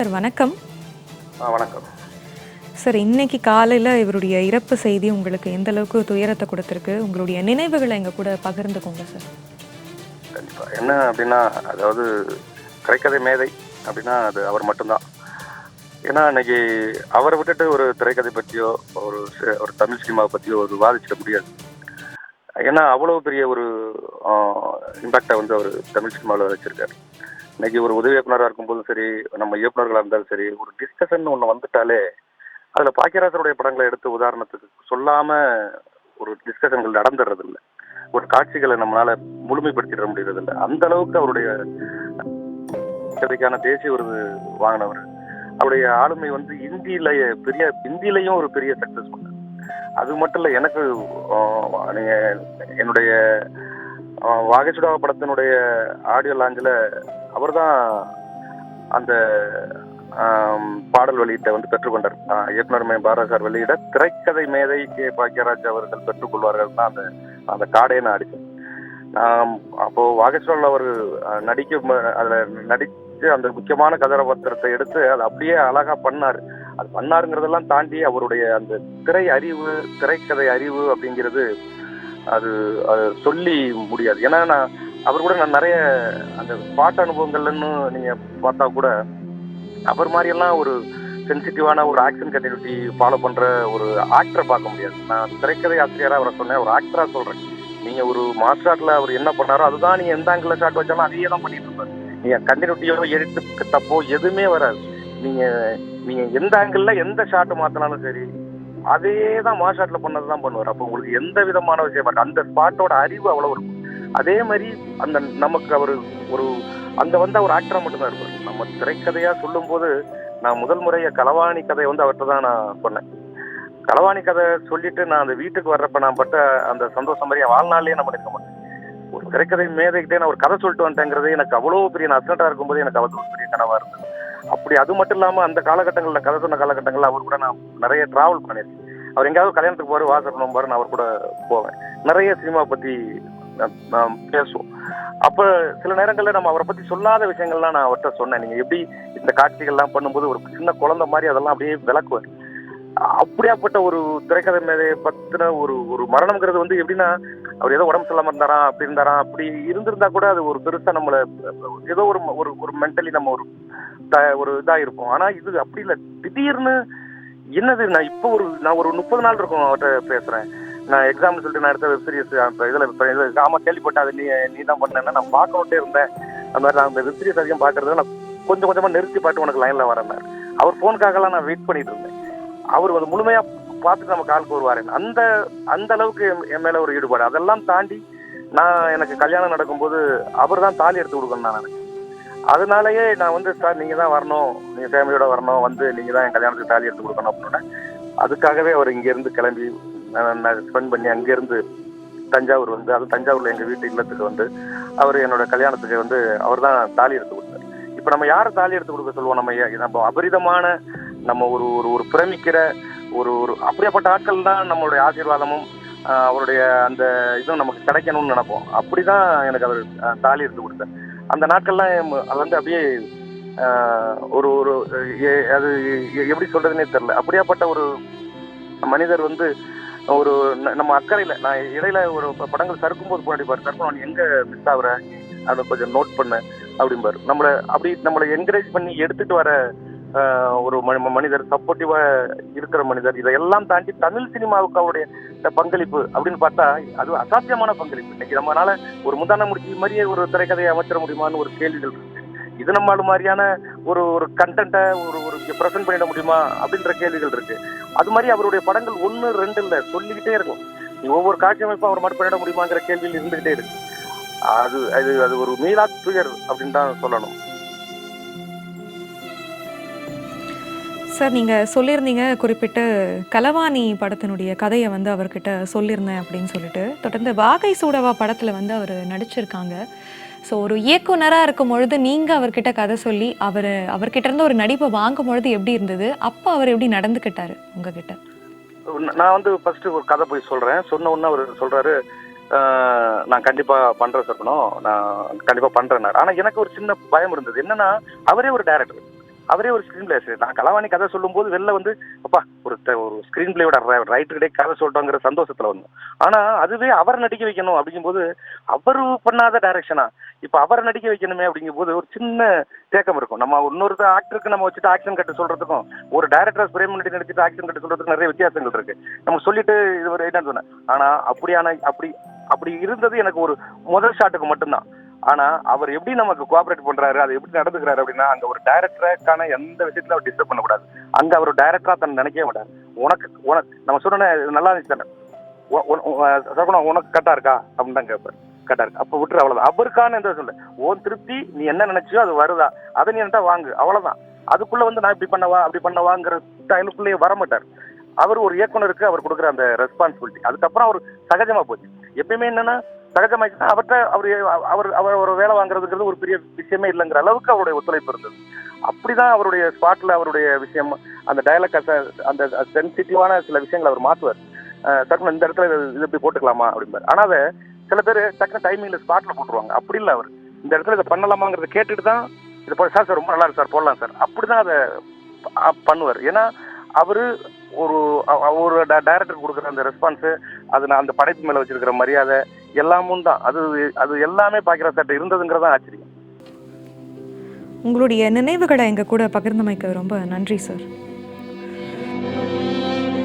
Sir வணக்கம். வணக்கம். Sir இன்னைக்கு காலையில் இவருடைய இறப்பு செய்தி உங்களுக்கு எந்த அளவுக்கு துயரத்தை கொடுத்துருக்கு? உங்களுடைய நினைவுகளை எங்கள் கூட பகிர்ந்துக்கோங்க சார். கண்டிப்பாக என்ன அப்படின்னா, அதாவது திரைக்கதை மேதை அப்படின்னா அது அவர் மட்டும்தான். ஏன்னா இன்னைக்கு அவரை விட்டுட்டு ஒரு திரைக்கதை பற்றியோ ஒரு தமிழ் சினிமாவை பற்றியோ ஒரு விவாதிச்சிட முடியாது. ஏன்னா அவ்வளோ பெரிய ஒரு இம்பேக்டை வந்து அவர் தமிழ் சினிமாவில் வச்சுருக்காரு. இன்னைக்கு ஒரு உதவி இயக்குனராக இருக்கும்போதும் சரி, நம்ம இயக்குநர்களாக இருந்தாலும் சரி, ஒரு டிஸ்கஷன் ஒன்று வந்துட்டாலே அதில் பாக்கியராஜருடைய படங்களை எடுத்து உதாரணத்துக்கு சொல்லாமல் ஒரு டிஸ்கஷன்கள் நடந்துடுறது இல்லை. ஒரு காட்சிகளை நம்மளால முழுமைப்படுத்திட முடியறது இல்லை. அந்த அளவுக்கு அவருடைய கதைக்கான தேசிய விருது வாங்கினவர். அவருடைய ஆளுமை வந்து இந்தியிலையும் ஒரு பெரிய சக்சஸ் பண்ணார். அது மட்டும் இல்லை, எனக்கு நீங்க என்னுடைய வாகைசுடா படத்தினுடைய ஆடியோ லாஞ்சில் அவர் தான் அந்த பாடல் வெளியீட்டை வந்து பெற்றுக்கொண்டார். இயக்குனர் பாரதி சார் வெளியிட திரைக்கதை மேதை கே பாக்கியராஜ் அவர்கள் பெற்றுக்கொள்வார்கள் தான் அந்த காடையை நான் அடித்தேன். அப்போ வாகைசுடாவில் அவர் அதில் நடித்து அந்த முக்கியமான கதாபாத்திரத்தை எடுத்து அதை அப்படியே அழகா அது பண்ணாருங்கிறதெல்லாம் தாண்டி அவருடைய அந்த திரைக்கதை அறிவு அப்படிங்கிறது அது சொல்லி முடியாது. ஏன்னா அவர் கூட நான் நிறைய அந்த பாட்டு அனுபவங்கள்னு நீங்க பார்த்தா கூட அவர் மாதிரியெல்லாம் ஒரு சென்சிட்டிவான ஒரு ஆக்ஷன் கண்டினியூட்டி ஃபாலோ பண்ற ஒரு ஆக்டரை பார்க்க முடியாது. நான் திரைக்கதை ஆசிரியராக அவரை சொன்னேன், ஒரு ஆக்டரா சொல்றேன். நீங்க ஒரு மாஸ் ஷாட்ல அவர் என்ன பண்ணாரோ அதுதான் நீங்க எந்த ஆங்கிள் ஷாட் வச்சாலும் அதையே தான் பண்ணிட்டு இருப்பாரு. நீங்க கண்டினியூட்டியோ எடுத்து தப்போ எதுவுமே வராது. நீங்க எந்த ஆங்கிள் எந்த ஷாட் மாத்தினாலும் சரி, அதே தான் மாஸ் ஷாட்ல பண்ணதுதான் பண்ணுவார். அப்போ உங்களுக்கு எந்த விதமான விஷயம் அந்த ஸ்பாட்டோட அறிவு அவ்வளவு இருக்கும். அதே மாதிரி அந்த நமக்கு அவர் ஒரு ஆக்டரா மட்டும்தான் இருப்பார். நம்ம திரைக்கதையா சொல்லும் போது நான் முதல் முறைய களவாணி கதை வந்து அவர்கிட்ட தான் நான் சொன்னேன். களவாணி கதை சொல்லிட்டு நான் அந்த வீட்டுக்கு வர்றப்ப நான் பட்ட அந்த சந்தோஷம் மாதிரி வாழ்நாள்லயே நான் பண்ணிருக்க மாட்டேன். ஒரு திரைக்கதை மேதைக்கிட்டே நான் ஒரு கதை சொல்லிட்டு வந்துட்டேங்கிறது எனக்கு அவ்வளவு பெரிய அசண்டா இருக்கும்போது எனக்கு அவ்வளவு பெரிய கனவா இருந்தது. அப்படி அது மட்டும் இல்லாம அந்த காலகட்டங்கள்ல கதை சொன்ன காலகட்டங்கள்ல அவர் கூட நான் நிறைய டிராவல் பண்ணியிருக்கேன். அவர் எங்கேயாவது கல்யாணத்துக்கு போவாரு, வாசப்படம் பாரு, நான் அவர் கூட போவேன். நிறைய சினிமா பத்தி பேசுவோம். அப்ப சில நேரங்கள்ல நம்ம அவரை பத்தி சொல்லாத விஷயங்கள்லாம் நான் அவர்கிட்ட சொன்னேன். நீங்க எப்படி இந்த காட்சிகள்லாம் பண்ணும்போது ஒரு சின்ன குழந்தை மாதிரி அதெல்லாம் அப்படியே விளக்குவார். அப்படியாப்பட்ட ஒரு திரைக்கதை மேதையை பத்தின ஒரு மரணம்ங்கிறது வந்து எப்படின்னா, அவர் ஏதோ உடம்பு சொல்லாம இருந்தாராம் அப்படி இருந்திருந்தா கூட அது ஒரு பெருசா நம்மள ஏதோ ஒரு மென்டலி நம்ம ஒரு இதா இருப்போம். ஆனா இது அப்படி இல்லை. திடீர்னு என்னது, நான் ஒரு 30 நாள் இருக்கும் அவர்கிட்ட பேசுறேன். நான் எக்ஸாம்பிள் சொல்லிட்டு நான் எடுத்த வெப் சீரிஸ் ஆமா கேள்விப்பட்டேன், அது நீ தான் பண்ணேன்னா நான் பார்க்கணுட்டே இருந்தேன். அந்த மாதிரி நான் அந்த வெப் சீரிஸ் அதிகம் பார்க்கறது நான் கொஞ்சம் கொஞ்சமா நிறுத்தி பார்த்து உனக்கு லைன்ல வரேன். அவர் போனுக்காகலாம் நான் வெயிட் பண்ணிட்டு இருந்தேன். அவர் வந்து முழுமையா பார்த்துட்டு நம்ம காலுக்கு வருவாரு. அந்த அளவுக்கு என் மேல ஒரு ஈடுபாடு. அதெல்லாம் தாண்டி எனக்கு கல்யாணம் நடக்கும்போது அவர் தான் தாலி எடுத்து கொடுக்கணும் நான் நினைச்சேன். அதனாலயே நான் வந்து சார் நீங்க தான் வரணும், நீங்க ஃபேமிலியோட வரணும், வந்து நீங்க தான் என் கல்யாணத்துக்கு தாலி எடுத்து கொடுக்கணும் அப்படின்னு. அதுக்காகவே அவர் இங்க இருந்து கிளம்பி நான் ஸ்பெண்ட் பண்ணி அங்கிருந்து தஞ்சாவூர் வந்து, அது தஞ்சாவூர்ல எங்க வீட்டு இல்லத்துக்கு வந்து அவர் என்னோட கல்யாணத்துக்கு வந்து அவர் தான் தாலி எடுத்து கொடுத்தாரு. இப்ப நம்ம யாரை தாலி எடுத்து கொடுக்க சொல்லுவோம்? நம்ம அபரிதமான நம்ம ஒரு பிரமிக்கிற ஒரு அப்படியாப்பட்ட ஆட்கள் தான் நம்மளுடைய ஆசீர்வாதமும் அவருடைய அந்த இதுவும் நமக்கு கிடைக்கணும்னு நினைப்போம். அப்படிதான் எனக்கு அவர் தாலி எடுத்து கொடுத்தார். அந்த நாட்கள்லாம் அது வந்து அப்படியே அது எப்படி சொல்றதுன்னே தெரியல. அப்படியாப்பட்ட ஒரு மனிதர் வந்து நம்ம அக்கறையில நான் இடையில ஒரு படங்கள் சறுக்கும்போது போராடிப்பாரு, சறுக்கணும் எங்க மிஸ் ஆகுற அதை கொஞ்சம் நோட் பண்ண அப்படிம்பாரு. நம்மளை என்கரேஜ் பண்ணி எடுத்துட்டு வர ஒரு மனிதர், சப்போர்ட்டிவா இருக்கிற மனிதர். இதையெல்லாம் தாண்டி தமிழ் சினிமாவுக்கு அவருடைய பங்களிப்பு அப்படின்னு பார்த்தா அது அசாத்தியமான பங்களிப்பு. இன்னைக்கு நம்மளால ஒரு முந்தான முடிச்சு மாதிரியே ஒரு திரைக்கதையை அமைச்சிட முடியுமான்னு ஒரு கேள்விகள் இருக்கு. இது நம்மள மாதிரியான ஒரு கண்டென்ட்டை ஒரு ப்ரெசென்ட் பண்ணிட முடியுமா அப்படின்ற கேள்விகள் இருக்கு. அது மாதிரி அவருடைய படங்கள் 1, 2 இல்லை, சொல்லிக்கிட்டே இருக்கும். ஒவ்வொரு காட்சி அமைப்பும் அவர் மட்டும் பண்ணிட முடியுமாங்கிற கேள்வியில் இருந்துகிட்டே இருக்கு. அது ஒரு மீளா துயர் அப்படின்னு தான் சொல்லணும். சார் நீங்கள் சொல்லியிருந்தீங்க, குறிப்பிட்டு களவாணி படத்தினுடைய கதையை வந்து அவர்கிட்ட சொல்லியிருந்தேன் அப்படின்னு சொல்லிட்டு. தொடர்ந்து வாகை சூடவா படத்தில் வந்து அவர் நடிச்சிருக்காங்க. ஸோ ஒரு இயக்குனராக இருக்கும் பொழுது நீங்கள் அவர்கிட்ட கதை சொல்லி அவர்கிட்ட இருந்து ஒரு நடிப்பை வாங்கும் பொழுது எப்படி இருந்தது? அப்போ அவர் எப்படி நடந்துக்கிட்டாரு உங்ககிட்ட? நான் வந்து ஃபர்ஸ்ட் ஒரு கதை போய் சொல்றேன். சொன்ன உடனே அவர் சொல்றாரு, நான் கண்டிப்பா பண்றேன் சர்ப்பனோ, நான் கண்டிப்பா பண்றேன். ஆனா எனக்கு ஒரு சின்ன பயம் இருந்தது. என்னன்னா, அவரே ஒரு டைரக்டர், அவரே ஒரு ஸ்கிரீன் பிளே. நான் கலவாணி கதை சொல்லும்போது வெளில வந்து அப்பா ஒரு ஸ்கிரீன் பிளேயோட ரைட்டர்கிட்டே கதை சொல்லிட்டோங்கிற சந்தோஷத்துல வந்தோம். ஆனா அதுவே அவர் நடிக்க வைக்கணும் அப்படிங்கும்போது அவரு பண்ணாத டைரக்ஷனா இப்ப அவரை நடிக்க வைக்கணுமே அப்படிங்கும்போது ஒரு சின்ன தேக்கம் இருக்கும். நம்ம இன்னொரு ஆக்டருக்கு நம்ம வச்சுட்டு ஆக்ஷன் கட்டு சொல்றதுக்கும் ஒரு டைரக்டர் பிரேம் நடிச்சு நடிச்சுட்டு ஆக்ஷன் கட்டு சொல்றதுக்கு நிறைய வித்தியாசங்கள் இருக்கு. நம்ம சொல்லிட்டு இது ஒரு என்ன சொன்னேன். ஆனா அப்படி இருந்தது எனக்கு ஒரு முதல் ஷாட்டுக்கு மட்டும்தான். ஆனா அவர் எப்படி நமக்கு கோஆபரேட் பண்றாரு, அது எப்படி நடந்துக்கிறாரு அப்படின்னா, அங்க ஒரு டைரக்டருக்கான எந்த விஷயத்துல அவர் டிஸ்டர்ப் பண்ணக்கூடாது. அங்க அவர் டைரக்டரா தன்னை நினைக்கவே மாட்டார். உனக்கு நம்ம சொன்ன நல்லா இருந்துச்சு தானே, சரவணா உனக்கு கரெக்டா இருக்கா அப்படின்னு தான் கேட்பாரு. கரெக்டா இருக்கு அப்ப விட்டுரு, அவ்வளவுதான். அவருக்கான எந்த சொல்ல உன் திருப்தி, நீ என்ன நினைச்சியோ அது வருதா, அதை நீ என்கிட்ட வாங்கு, அவ்வளவுதான். அதுக்குள்ள வந்து நான் இப்படி பண்ணவா அப்படி பண்ணவாங்கிற ஸ்டைலுக்குள்ளேயே வர மாட்டார். அவர் ஒரு இயக்குனருக்கு அவர் கொடுக்குற அந்த ரெஸ்பான்சிபிலிட்டி அதுக்கப்புறம் அவர் சகஜமா போச்சு. எப்பயுமே என்னன்னா சகஜமாச்சுன்னா அவர்கிட்ட அவர் ஒரு வேலை வாங்குறதுங்கிறது ஒரு பெரிய விஷயமே இல்லைங்கிற அளவுக்கு அவருடைய ஒத்துழைப்பு இருந்தது. அப்படிதான் அவருடைய ஸ்பாட்ல அவருடைய விஷயம் அந்த டயலாக் அந்த சென்சிட்டிவான சில விஷயங்களை அவர் மாற்றுவார். டக்குனு இந்த இடத்துல இது இப்படி போட்டுக்கலாமா அப்படிம்பாரு. ஆனா அதை சில பேர் டக்குனு டைமிங்ல ஸ்பாட்ல போட்டுருவாங்க. அப்படி இல்லை, அவர் இந்த இடத்துல இதை பண்ணலாமாங்கிறத கேட்டுட்டு தான் இது போய் சார் ரொம்ப நல்லா இருக்கு சார் போடலாம் சார் அப்படிதான் அதை பண்ணுவார். ஏன்னா அவரு ஒரு டைரக்டர் கொடுக்குற அந்த ரெஸ்பான்ஸ், அது நான் அந்த படைப்பு மேல வச்சிருக்கிற மரியாதை எல்லாமும் தான் அது எல்லாமே பாக்கிற சார் இருந்ததுங்கிறதான் ஆச்சரியம். உங்களுடைய நினைவுகளை எங்க கூட பகிர்ந்தமைக்கு ரொம்ப நன்றி சார்.